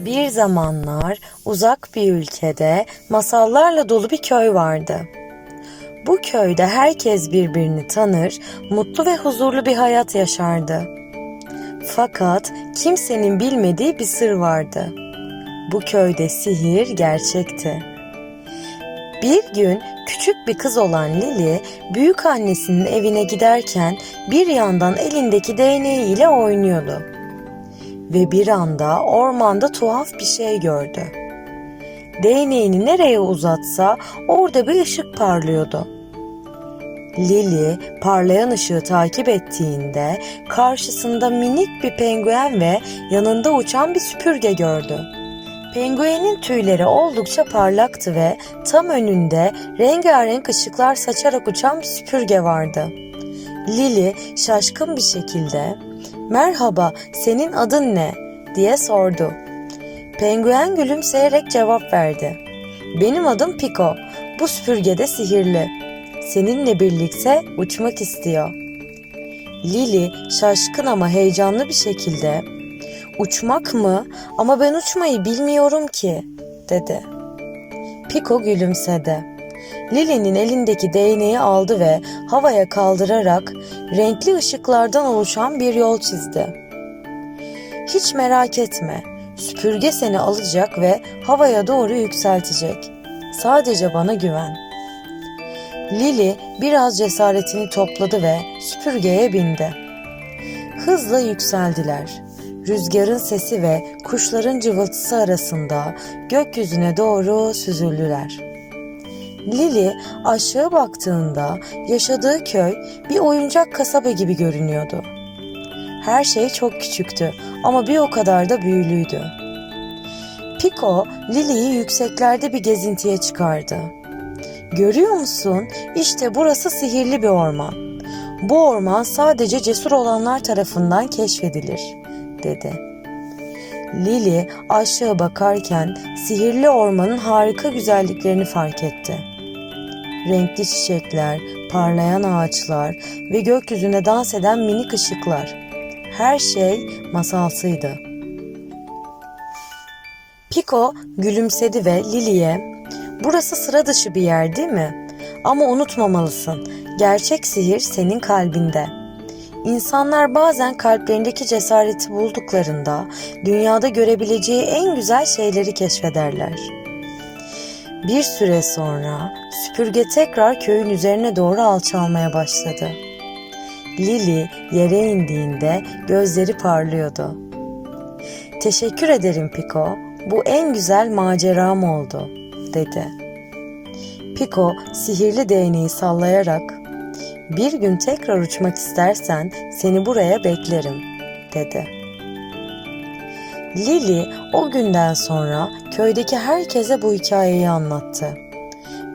Bir zamanlar uzak bir ülkede masallarla dolu bir köy vardı. Bu köyde herkes birbirini tanır, mutlu ve huzurlu bir hayat yaşardı. Fakat kimsenin bilmediği bir sır vardı. Bu köyde sihir gerçekti. Bir gün küçük bir kız olan Lili, büyük annesinin evine giderken bir yandan elindeki değneğiyle oynuyordu. Ve bir anda ormanda tuhaf bir şey gördü. Değneğini nereye uzatsa orada bir ışık parlıyordu. Lili parlayan ışığı takip ettiğinde karşısında minik bir penguen ve yanında uçan bir süpürge gördü. Penguenin tüyleri oldukça parlaktı ve tam önünde rengarenk ışıklar saçarak uçan bir süpürge vardı. Lili şaşkın bir şekilde "Merhaba, senin adın ne?" diye sordu. Penguen gülümseyerek cevap verdi. "Benim adım Piko. Bu süpürge de sihirli. Seninle birlikte uçmak istiyor." Lili şaşkın ama heyecanlı bir şekilde "Uçmak mı? Ama ben uçmayı bilmiyorum ki," dedi. Piko gülümsedi. Lili'nin elindeki değneği aldı ve havaya kaldırarak renkli ışıklardan oluşan bir yol çizdi. "Hiç merak etme, süpürge seni alacak ve havaya doğru yükseltecek. Sadece bana güven." Lili biraz cesaretini topladı ve süpürgeye bindi. Hızla yükseldiler. Rüzgarın sesi ve kuşların cıvıltısı arasında gökyüzüne doğru süzüldüler. Lili aşağı baktığında yaşadığı köy bir oyuncak kasaba gibi görünüyordu. Her şey çok küçüktü ama bir o kadar da büyülüydü. Piko, Lili'yi yükseklerde bir gezintiye çıkardı. "Görüyor musun? İşte burası sihirli bir orman. Bu orman sadece cesur olanlar tarafından keşfedilir," dedi. Lili aşağı bakarken sihirli ormanın harika güzelliklerini fark etti. Renkli çiçekler, parlayan ağaçlar ve gökyüzünde dans eden minik ışıklar. Her şey masalsıydı. Piko gülümsedi ve Lili'ye "Burası sıra dışı bir yer, değil mi? Ama unutmamalısın, gerçek sihir senin kalbinde. İnsanlar bazen kalplerindeki cesareti bulduklarında dünyada görebileceği en güzel şeyleri keşfederler." Bir süre sonra süpürge tekrar köyün üzerine doğru alçalmaya başladı. Lili yere indiğinde gözleri parlıyordu. "Teşekkür ederim Piko, bu en güzel maceram oldu," dedi. Piko sihirli değneği sallayarak "Bir gün tekrar uçmak istersen seni buraya beklerim," dedi. Lili o günden sonra köydeki herkese bu hikayeyi anlattı.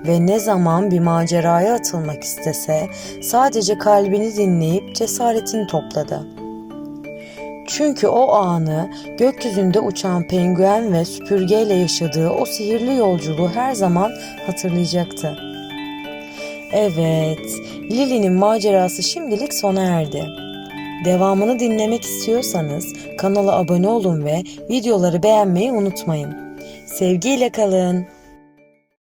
Ve ne zaman bir maceraya atılmak istese sadece kalbini dinleyip cesaretini topladı. Çünkü o anı gökyüzünde uçan penguen ve süpürgeyle yaşadığı o sihirli yolculuğu her zaman hatırlayacaktı. Evet, Lili'nin macerası şimdilik sona erdi. Devamını dinlemek istiyorsanız kanala abone olun ve videoları beğenmeyi unutmayın. Sevgiyle kalın.